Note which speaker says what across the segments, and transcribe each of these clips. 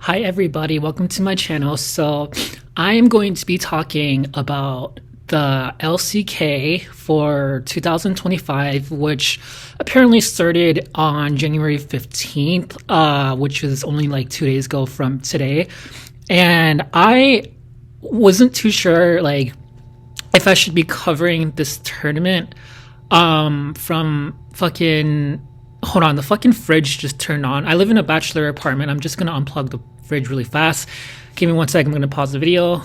Speaker 1: Hi everybody, welcome to my channel. So I am going to be talking about the LCK for 2025, which apparently started on January 15th, which is only like 2 days ago from today. And I wasn't too sure like if I should be covering this tournament from fucking hold on, the fucking fridge just turned on. I live in a bachelor apartment. I'm just gonna unplug the fridge really fast. Give me 1 second, I'm gonna pause the video.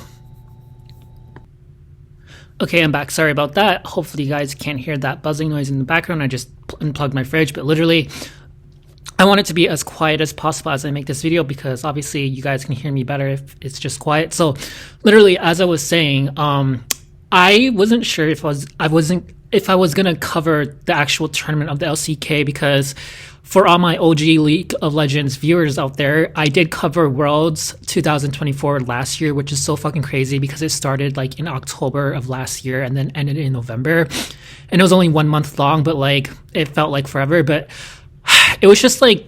Speaker 1: Okay, I'm back. Sorry about that. Hopefully you guys can't hear that buzzing noise in the background. I just unplugged my fridge, but literally I want it to be as quiet as possible as I make this video because obviously you guys can hear me better if it's just quiet. So literally, as I was saying, I wasn't sure if I was gonna cover the actual tournament of the LCK because for all my OG League of Legends viewers out there, I did cover Worlds 2024 last year, which is so fucking crazy because it started like in October of last year and then ended in November. And it was only 1 month long, but like it felt like forever. But it was just like,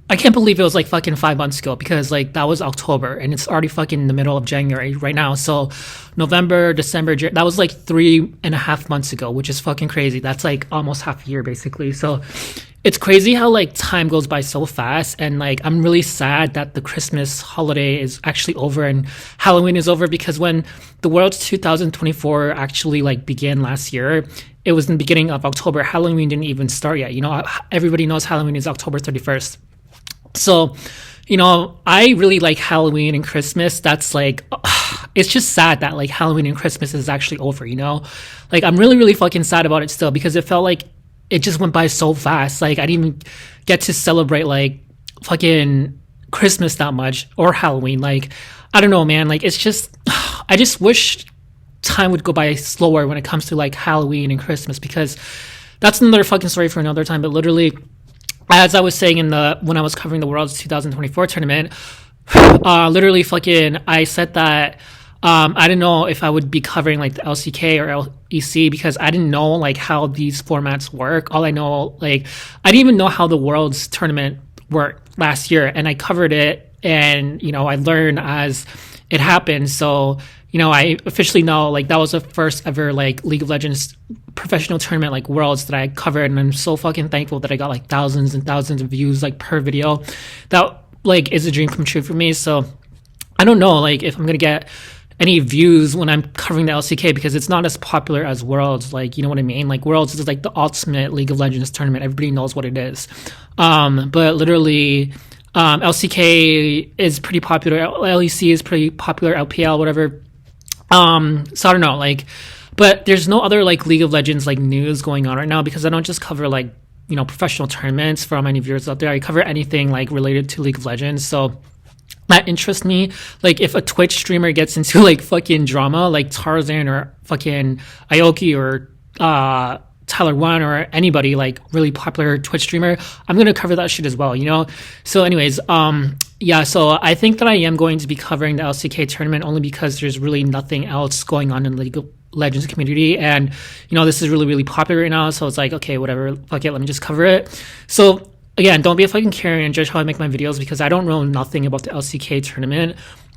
Speaker 1: I can't believe it was like fucking 5 months ago because like that was October and it's already fucking the middle of January right now. So November, December, that was like 3.5 months ago, which is fucking crazy. That's like almost half a year basically. So it's crazy how like time goes by so fast. And like I'm really sad that the Christmas holiday is actually over and Halloween is over because when the Worlds 2024 actually like began last year, it was in the beginning of October. Halloween didn't even start yet. You know, everybody knows Halloween is October 31st. So, you know, I really like Halloween and Christmas. That's like, it's just sad that like Halloween and Christmas is actually over, you know? Like, I'm really, really fucking sad about it still because it felt like it just went by so fast. Like, I didn't even get to celebrate like fucking Christmas that much or Halloween. Like, I don't know, man. Like, it's just, I just wish time would go by slower when it comes to like Halloween and Christmas because that's another fucking story for another time. But literally, as I was saying when I was covering the Worlds 2024 tournament, literally fucking, I said that I didn't know if I would be covering like the LCK or LEC because I didn't know like how these formats work. All I know, like, I didn't even know how the Worlds tournament worked last year, and I covered it, and you know, I learned as it happened. So you know, I officially know like that was the first ever like League of Legends professional tournament like Worlds that I covered, and I'm so fucking thankful that I got like thousands and thousands of views like per video. That like is a dream come true for me. So I don't know like if I'm gonna get any views when I'm covering the LCK because it's not as popular as Worlds. Like, you know what I mean? Like Worlds is like the ultimate League of Legends tournament. Everybody knows what it is. But literally LCK is pretty popular. LEC is pretty popular. LPL, whatever. So I don't know, like, but there's no other like League of Legends like news going on right now because I don't just cover like, you know, professional tournaments for all my viewers out there. I cover anything like related to League of Legends. So that interests me. Like if a Twitch streamer gets into like fucking drama, like Tarzan or fucking Aoki or Tyler One or anybody like really popular Twitch streamer, I'm gonna cover that shit as well, you know? So anyways, yeah, so I think that I am going to be covering the LCK tournament only because there's really nothing else going on in the League of Legends community, and you know, this is really, really popular right now, so it's like, okay, whatever, fuck it, let me just cover it. So again, don't be a fucking Karen and judge how I make my videos because I don't know nothing about the LCK tournament.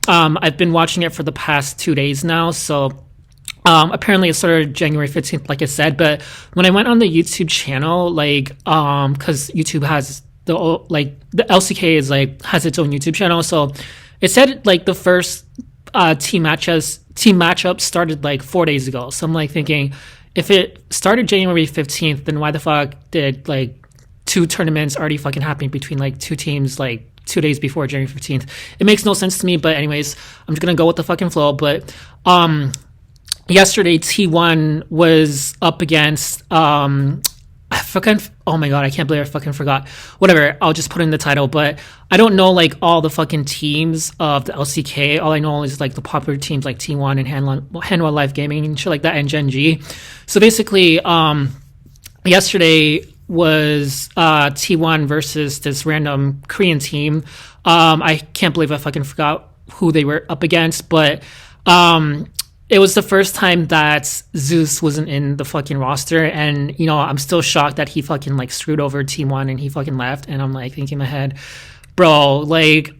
Speaker 1: I've been watching it for the past 2 days now, so apparently it started January 15th, like I said, but when I went on the YouTube channel, like, cause YouTube has the LCK is like, has its own YouTube channel. So it said like the first, team matchup started like 4 days ago. So I'm like thinking if it started January 15th, then why the fuck did like 2 tournaments already fucking happen between like 2 teams, like 2 days before January 15th? It makes no sense to me, but anyways, I'm just gonna go with the fucking flow. But, yesterday, T1 was up against, oh my god, I can't believe I fucking forgot. Whatever, I'll just put in the title, but I don't know like all the fucking teams of the LCK. All I know is like the popular teams like T1 and Hanwha Live Gaming and shit like that, and Gen G. So basically, yesterday was T1 versus this random Korean team. I can't believe I fucking forgot who they were up against, but it was the first time that Zeus wasn't in the fucking roster, and you know, I'm still shocked that he fucking like screwed over T1 and he fucking left. And I'm like thinking in my head, bro, like,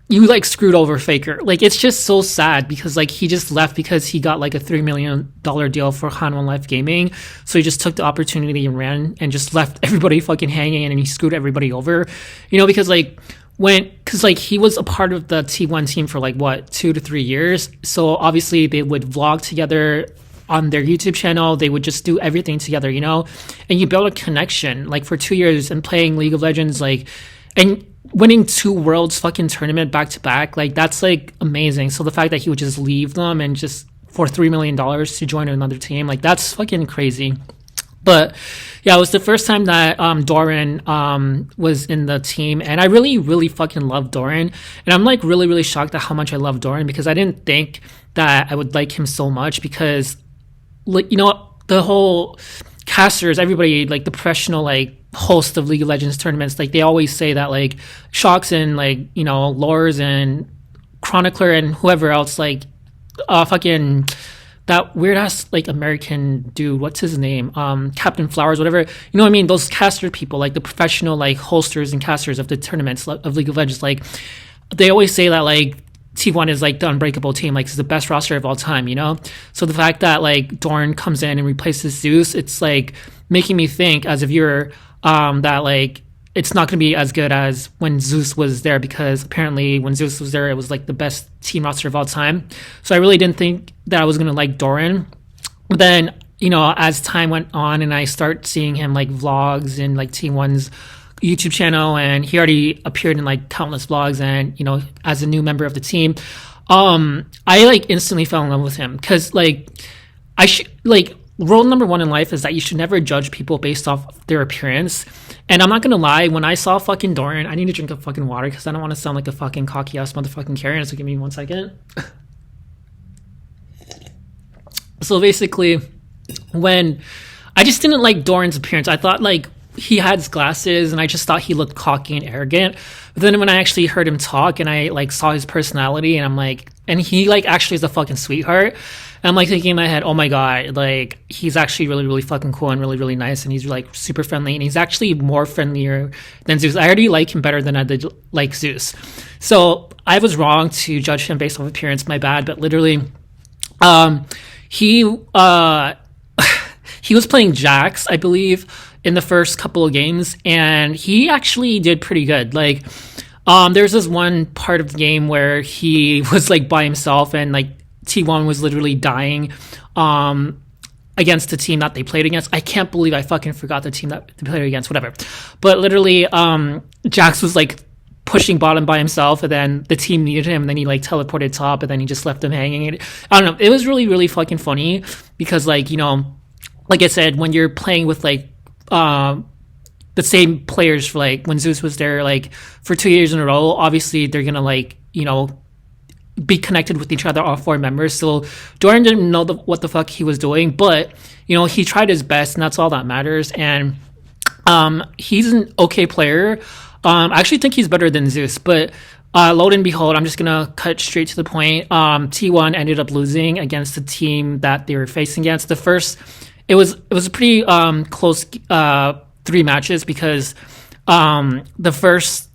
Speaker 1: you like screwed over Faker. Like, it's just so sad because like he just left because he got like a $3 million deal for Han1 Life Gaming. So he just took the opportunity and ran and just left everybody fucking hanging, and he screwed everybody over. You know, because like because like he was a part of the T1 team for like what, 2 to 3 years. So obviously they would vlog together on their YouTube channel. They would just do everything together, you know, and you build a connection like for 2 years and playing League of Legends, like, and winning 2 worlds fucking tournament back to back, like that's like amazing. So the fact that he would just leave them and just for $3 million to join another team, like that's fucking crazy. But yeah, it was the first time that Doran was in the team, and I really, really fucking love Doran. And I'm like really, really shocked at how much I love Doran, because I didn't think that I would like him so much, because like, you know, the whole casters, everybody, like the professional like host of League of Legends tournaments, like they always say that like Shocks and like, you know, Lores and Chronicler and whoever else, like fucking that weird ass like American dude, what's his name, Captain Flowers, whatever, you know what I mean, those caster people, like the professional like hosters and casters of the tournaments of League of Legends, like they always say that like T1 is like the unbreakable team, like it's the best roster of all time, you know? So the fact that like Doran comes in and replaces Zeus, it's like making me think as a viewer that like it's not going to be as good as when Zeus was there, because apparently when Zeus was there, it was like the best team roster of all time. So I really didn't think that I was going to like Doran. But then, you know, as time went on and I start seeing him like vlogs and like T1's YouTube channel, and he already appeared in like countless vlogs, and you know, as a new member of the team, I like instantly fell in love with him, because like I should like rule number 1 in life is that you should never judge people based off their appearance. And I'm not gonna lie, when I saw fucking Doran, I need to drink a fucking water because I don't want to sound like a fucking cocky ass motherfucking Karen. So give me 1 second. So basically, when I just didn't like Doran's appearance, I thought like he had his glasses and I just thought he looked cocky and arrogant. But then when I actually heard him talk and I like saw his personality, and I'm like, and he like actually is a fucking sweetheart. And I'm like thinking in my head, oh my God, like he's actually really, really fucking cool and really, really nice. And he's like super friendly, and he's actually more friendlier than Zeus. I already like him better than I did like Zeus. So I was wrong to judge him based off appearance, my bad. But literally, he was playing Jax, I believe, in the first couple of games, and he actually did pretty good. Like, there's this one part of the game where he was like by himself, and like T1 was literally dying against the team that they played against. I can't believe I fucking forgot the team that they played against, whatever. But literally, Jax was like pushing bottom by himself, and then the team needed him, and then he like teleported top, and then he just left them hanging. I don't know. It was really, really fucking funny, because like, you know, like I said, when you're playing with like the same players for like when Zeus was there like for 2 years in a row, obviously they're gonna like, you know, be connected with each other, all 4 members. So Doran didn't know what the fuck he was doing, but you know, he tried his best, and that's all that matters. And he's an okay player. I actually think he's better than Zeus, but lo and behold, I'm just gonna cut straight to the point. T1 ended up losing against the team that they were facing against. It was a pretty close 3 matches, because the first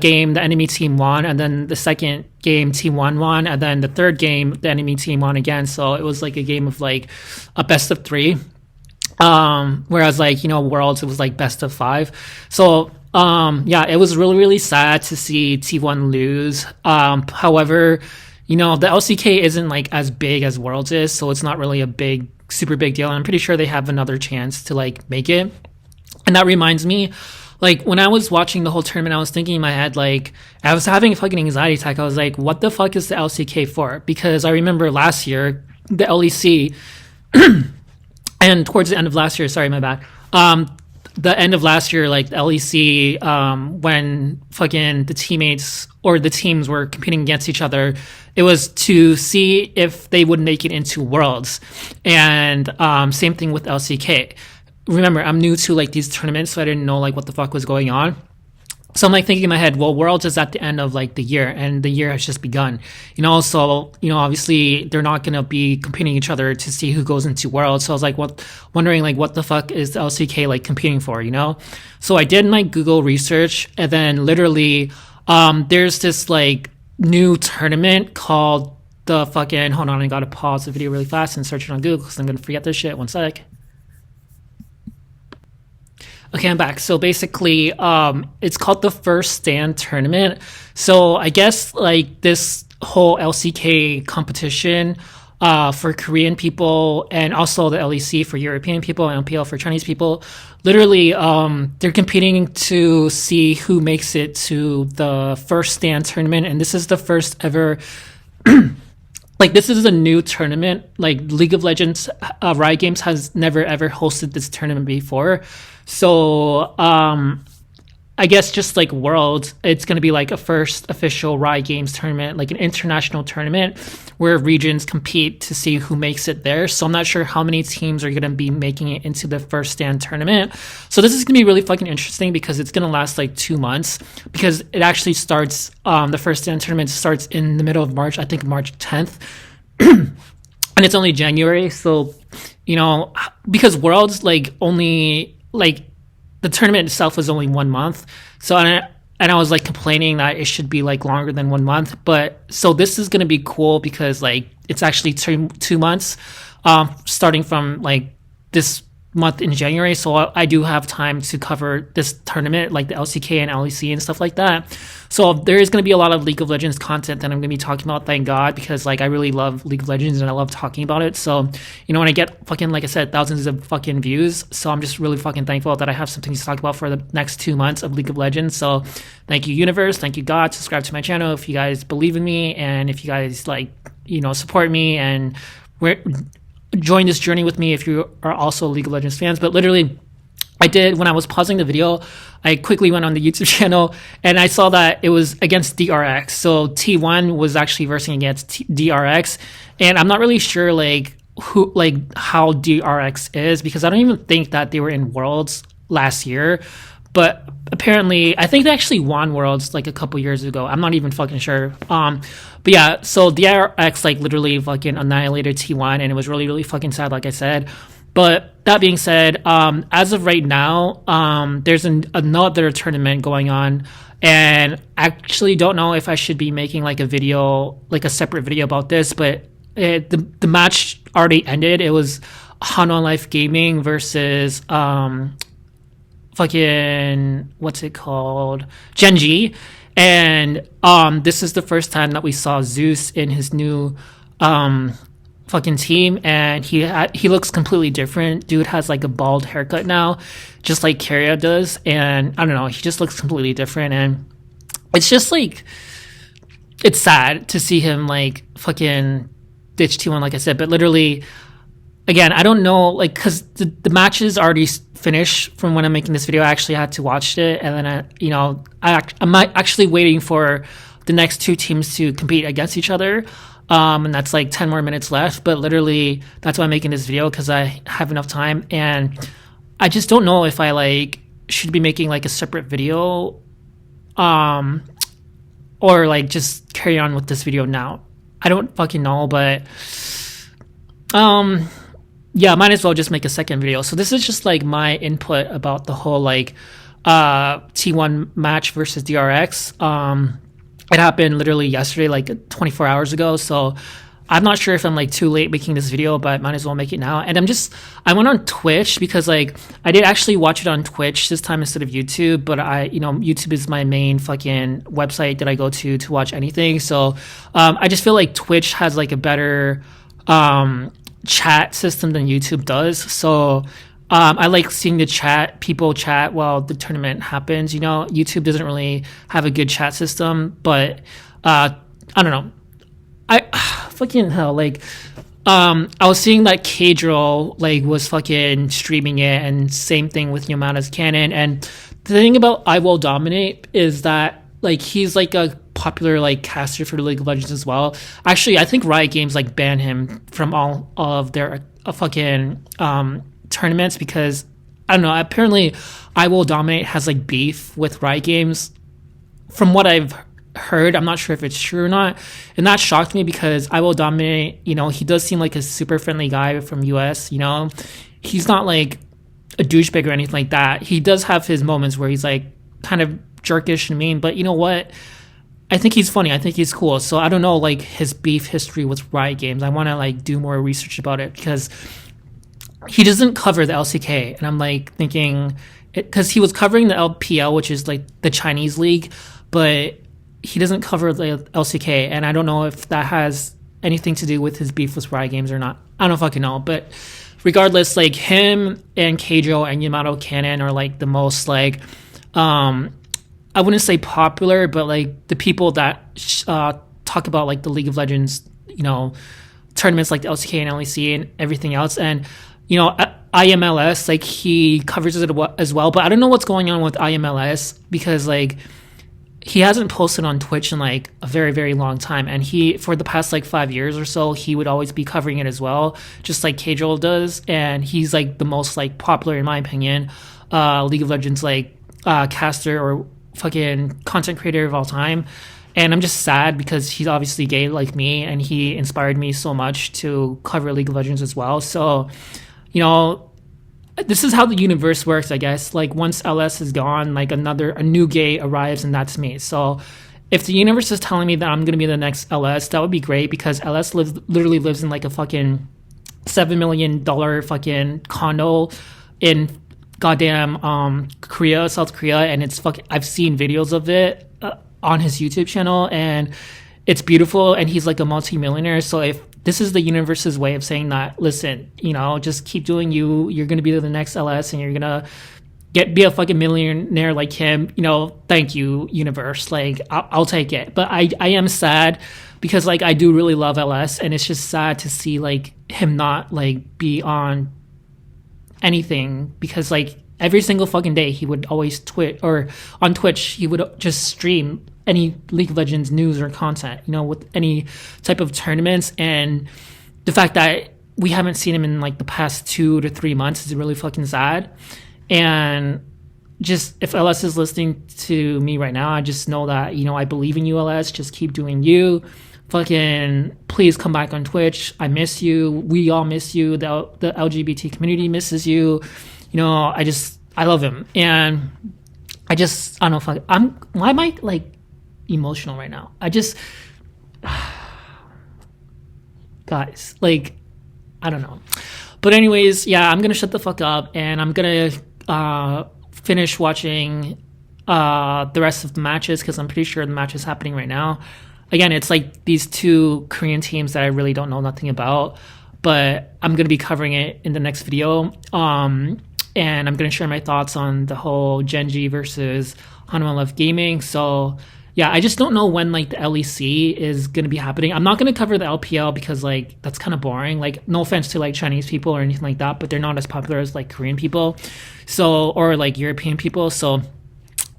Speaker 1: game the enemy team won, and then the second game T1 won, and then the third game the enemy team won again. So it was like a game of like a best of 3, whereas like, you know, Worlds, it was like best of 5. So yeah, it was really, really sad to see T1 lose. However, you know, the LCK isn't like as big as Worlds is, so it's not really a super big deal, and I'm pretty sure they have another chance to like make it. And that reminds me, like when I was watching the whole tournament, I was thinking in my head, like I was having a fucking anxiety attack. I was like, what the fuck is the LCK for? Because I remember last year the LEC and towards the end of last year, sorry, my bad, the end of last year, like the LEC, when fucking the teammates or the teams were competing against each other, it was to see if they would make it into Worlds. And same thing with LCK. Remember, I'm new to like these tournaments, so I didn't know like what the fuck was going on. So I'm like thinking in my head, well, Worlds is at the end of like the year, and the year has just begun. So obviously they're not gonna be competing each other to see who goes into Worlds. So I was like, wondering like what the fuck is the LCK like competing for, So I did my Google research, and then literally, there's this like new tournament called the fucking. Hold on, I gotta pause the video really fast and search it on Google because I'm gonna forget this shit. One sec. Okay, I'm back. So basically, it's called the First Stand Tournament. So I guess like this whole LCK competition for Korean people, and also the LEC for European people, and MPL for Chinese people, literally they're competing to see who makes it to the First Stand Tournament, and this is the first ever. Like, this is a new tournament. Like, League of Legends, Riot Games has never ever hosted this tournament before. So, I guess just like Worlds, it's going to be like a first official Riot Games tournament, like an international tournament where regions compete to see who makes it there. So I'm not sure how many teams are going to be making it into the First Stand tournament. So this is going to be really fucking interesting because it's going to last like 2 months, because it actually starts, the First Stand tournament starts in the middle of March, I think March 10th. And it's only January. So, because Worlds like only like, the tournament itself was only 1 month. So, and I was like complaining that it should be like longer than 1 month. But so this is going to be cool because like it's actually 2 months, starting from like this month in January. So I do have time to cover this tournament, like the LCK and LEC and stuff like that. So there is going to be a lot of League of Legends content that I'm going to be talking about, thank God, because like I really love League of Legends and I love talking about it. So, when I get fucking, like I said, thousands of fucking views, so I'm just really fucking thankful that I have something to talk about for the next 2 months of League of Legends. So thank you, universe. Thank you, God. Subscribe to my channel if you guys believe in me, and if you guys like, support me, and join this journey with me if you are also League of Legends fans. But literally, when I was pausing the video, I quickly went on the YouTube channel and I saw that it was against DRX. So T1 was actually versing against DRX, and I'm not really sure how DRX is, because I don't even think that they were in Worlds last year. But apparently, I think they actually won Worlds like a couple years ago. I'm not even fucking sure. But yeah, so DRX like literally fucking annihilated T1, and it was really, really fucking sad, like I said. But that being said, as of right now, there's another tournament going on, and I actually don't know if I should be making like a video, like a separate video about this. But the match already ended. It was Hanwha Life Gaming versus fucking what's it called, Genji, and this is the first time that we saw Zeus in his new fucking team, and he looks completely different. Dude has like a bald haircut now, just like Keria does, and I don't know, he just looks completely different, and it's just like, it's sad to see him like fucking ditch T1, like I said. But literally, again, I don't know, like, because the match is already finished from when I'm making this video. I actually had to watch it, and then I'm actually waiting for the next two teams to compete against each other. And that's like 10 more minutes left, but literally that's why I'm making this video, because I have enough time, and I just don't know if I like should be making like a separate video, or like just carry on with this video now. I don't fucking know, but yeah, might as well just make a second video. So this is just like my input about the whole like T1 match versus DRX. It happened literally yesterday, like 24 hours ago. So I'm not sure if I'm like too late making this video, but might as well make it now. And I went on Twitch because like I did actually watch it on Twitch this time instead of YouTube, but YouTube is my main fucking website that I go to watch anything. So I just feel like Twitch has like a better chat system than YouTube does. So I like seeing people chat while the tournament happens. YouTube doesn't really have a good chat system, but I don't know. Fucking hell, like I was seeing that K-Drill like was fucking streaming it, and same thing with Yamada's Cannon. And the thing about I Will Dominate is that like he's like a popular like caster for the League of Legends as well. Actually, I think Riot Games like banned him from all of their fucking tournaments, because I don't know, apparently I Will Dominate has like beef with Riot Games, from what I've heard, I'm not sure if it's true or not, and that shocked me because I Will Dominate, he does seem like a super friendly guy from US. He's not like a douchebag or anything like that. He does have his moments where he's like kind of jerkish and mean, but you know what? I think he's funny. I think he's cool. So I don't know like his beef history with Riot Games. I want to like do more research about it because he doesn't cover the LCK, and I'm like thinking because he was covering the LPL, which is like the Chinese league, but he doesn't cover the LCK, and I don't know if that has anything to do with his beef with Riot Games or not. I don't fucking know, but regardless, like him and Keijo and Yamato Cannon are like the most like I wouldn't say popular, but like the people that talk about like the League of Legends, tournaments like the LCK and LEC and everything else. And IMLS, like he covers it as well, but I don't know what's going on with IMLS because like he hasn't posted on Twitch in like a very, very long time. And he, for the past like 5 years or so, he would always be covering it as well, just like Keijo does. And he's like the most like popular, in my opinion, League of Legends like caster or fucking content creator of all time. And I'm just sad because he's obviously gay like me, and he inspired me so much to cover League of Legends as well. So, this is how the universe works, I guess. Like once LS is gone, like a new gay arrives, and that's me. So if the universe is telling me that I'm gonna be the next LS, that would be great because LS literally lives in like a fucking $7 million fucking condo in goddamn Korea, South Korea, and it's fucking. I've seen videos of it on his YouTube channel, and it's beautiful. And he's like a multi-millionaire. So if this is the universe's way of saying that, listen, just keep doing you. You're gonna be the next LS, and you're gonna be a fucking millionaire like him. Thank you, universe. Like I'll take it. But I am sad because like I do really love LS, and it's just sad to see like him not like be on anything because like every single fucking day he would always tweet, or on Twitch he would just stream any League of Legends news or content, with any type of tournaments. And the fact that we haven't seen him in like the past 2 to 3 months is really fucking sad. And just if LS is listening to me right now, I just know that, I believe in you, LS. Just keep doing you. Fucking please come back on Twitch. I miss you. We all miss you. The LGBT community misses you. I love him. And I don't know why am I like emotional right now? Guys, like, I don't know. But anyways, yeah, I'm gonna shut the fuck up, and I'm gonna finish watching the rest of the matches because I'm pretty sure the match is happening right now. Again, it's like these two Korean teams that I really don't know nothing about, but I'm gonna be covering it in the next video. And I'm gonna share my thoughts on the whole Genji versus Hanwha Love Gaming. So yeah, I just don't know when like the LEC is gonna be happening. I'm not gonna cover the LPL because like that's kind of boring. Like no offense to like Chinese people or anything like that, but they're not as popular as like Korean people, or like European people. So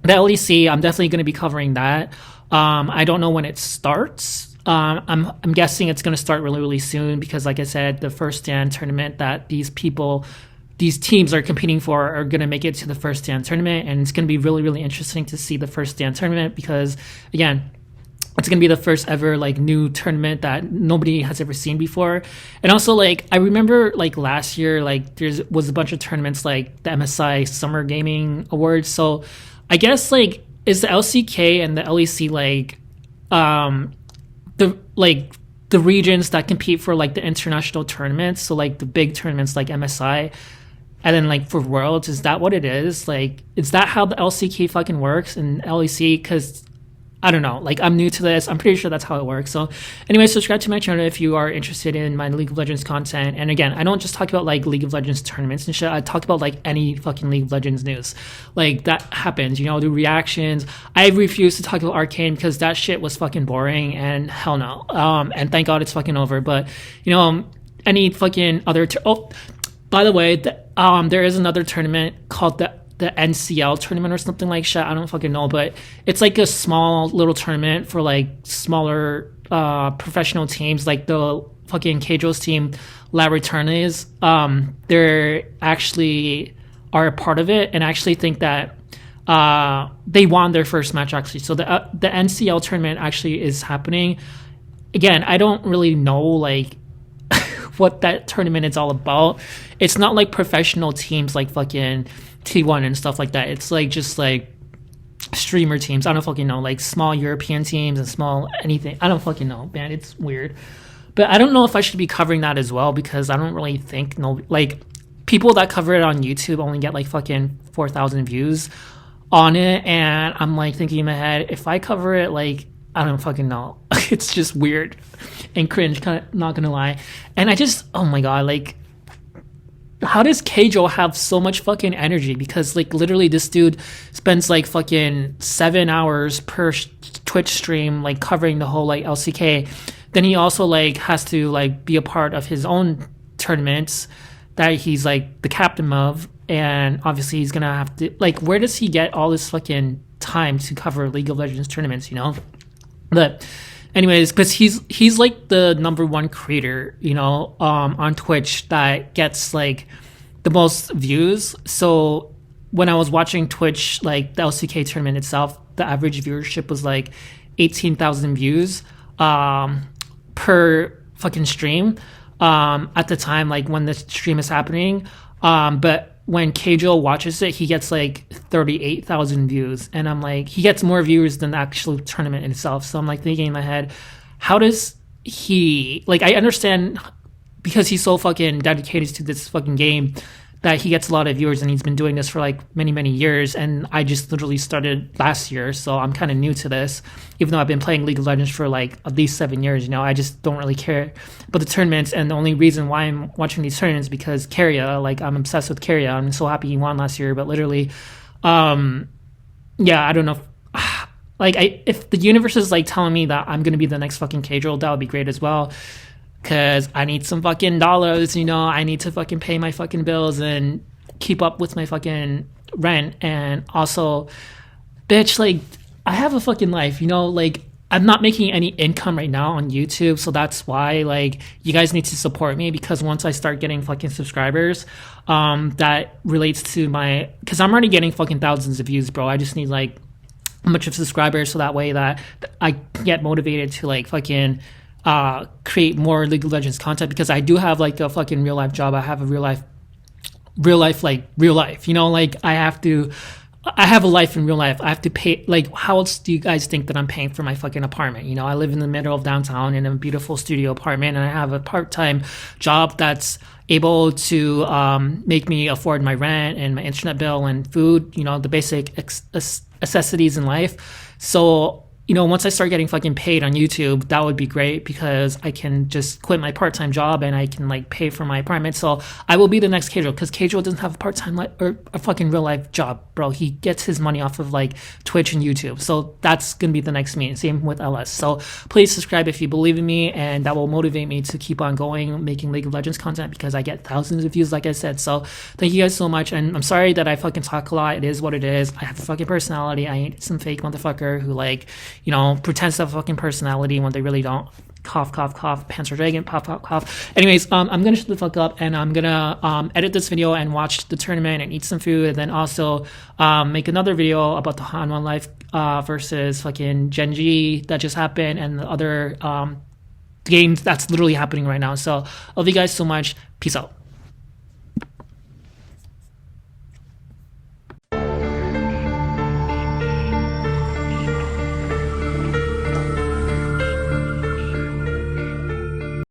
Speaker 1: the LEC, I'm definitely gonna be covering that. I don't know when it starts. I'm guessing it's gonna start really, really soon because like I said, the first stand tournament that these teams are competing for are going to make it to the first stand tournament, and it's going to be really, really interesting to see the first stand tournament because, again, it's going to be the first ever like new tournament that nobody has ever seen before. And also, like, I remember like last year, like there was a bunch of tournaments like the MSI Summer Gaming Awards. So I guess like is the LCK and the LEC like the regions that compete for like the international tournaments, so like the big tournaments like MSI, and then like for Worlds, is that what it is? Like, is that how the LCK fucking works and LEC? Because I don't know, like I'm new to this. I'm pretty sure that's how it works. So anyway, subscribe to my channel if you are interested in my League of Legends content. And again, I don't just talk about like League of Legends tournaments and shit. I talk about like any fucking League of Legends news. Like that happens, do reactions. I refuse to talk about Arcane because that shit was fucking boring and hell no. And thank God it's fucking over. But any fucking other by the way, there is another tournament called the NCL tournament or something like shit. I don't fucking know, but it's like a small little tournament for like smaller professional teams, like the fucking Keijo's team, La Returnes. They're actually are a part of it, and I actually think that they won their first match actually. So the NCL tournament actually is happening. Again, I don't really know like what that tournament is all about. It's not like professional teams like fucking T1 and stuff like that. It's like just like streamer teams. I don't fucking know, like small European teams and small anything. I don't fucking know, man. It's weird. But I don't know if I should be covering that as well, because I don't really think like people that cover it on YouTube only get like fucking 4,000 views on it, and I'm like thinking in my head, if I cover it, like I don't fucking know. It's just weird and cringe, kind of, not gonna lie. And I just, oh my god, like how does Keijo have so much fucking energy? Because like literally this dude spends like fucking 7 hours per Twitch stream like covering the whole like LCK. Then he also like has to like be a part of his own tournaments that he's like the captain of, and obviously he's gonna have to like, where does he get all this fucking time to cover League of Legends tournaments, you know? But anyways, because he's like the #1 creator, you know, on Twitch that gets like the most views. So when I was watching Twitch, like the LCK tournament itself, the average viewership was like 18,000 views per fucking stream at the time, like when the stream is happening. But when Keijo watches it, he gets like 38,000 views, and I'm like, he gets more viewers than the actual tournament itself. So I'm like thinking in my head, how does he, like, I understand because he's so fucking dedicated to this fucking game that he gets a lot of viewers, and he's been doing this for like many years, and I just literally started last year, so I'm kind of new to this, even though I've been playing League of Legends for like at least 7 years, you know. I just don't really care about the tournaments, and the only reason why I'm watching these tournaments is because Keria, like I'm obsessed with Keria. I'm so happy he won last year, but literally yeah, I don't know like if the universe is like telling me that I'm gonna be the next fucking Keijo, that would be great as well. Because I need some fucking dollars, you know. I need to fucking pay my fucking bills and keep up with my fucking rent. And also, bitch, like, I have a fucking life, you know. Like, I'm not making any income right now on YouTube. So that's why, like, you guys need to support me. Because once I start getting fucking subscribers, that relates to my... Because I'm already getting fucking thousands of views, bro. I just need, like, a bunch of subscribers so that way that I get motivated to, like, fucking... create more League of Legends content, because I do have like a fucking real life job. I have a real life, you know, like I have a life in real life. I have to pay, like, how else do you guys think that I'm paying for my fucking apartment? You know, I live in the middle of downtown in a beautiful studio apartment, and I have a part-time job that's able to make me afford my rent and my internet bill and food, you know, the basic necessities in life. So, you know, once I start getting fucking paid on YouTube, that would be great, because I can just quit my part-time job and I can like pay for my apartment. So I will be the next Keijo, because Keijo doesn't have a part-time or a fucking real life job, bro. He gets his money off of like Twitch and YouTube. So that's gonna be the next me. Same with LS. So please subscribe if you believe in me, and that will motivate me to keep on going, making League of Legends content, because I get thousands of views, like I said. So thank you guys so much, and I'm sorry that I fucking talk a lot. It is what it is. I have a fucking personality. I ain't some fake motherfucker who like, you know, pretends to have a fucking personality when they really don't. Cough, cough, cough. Panzer Dragon, cough, cough, cough. Anyways, I'm gonna shut the fuck up, and I'm gonna edit this video and watch the tournament and eat some food, and then also make another video about the Han1 Life versus fucking Genji that just happened, and the other games that's literally happening right now. So love you guys so much. Peace out.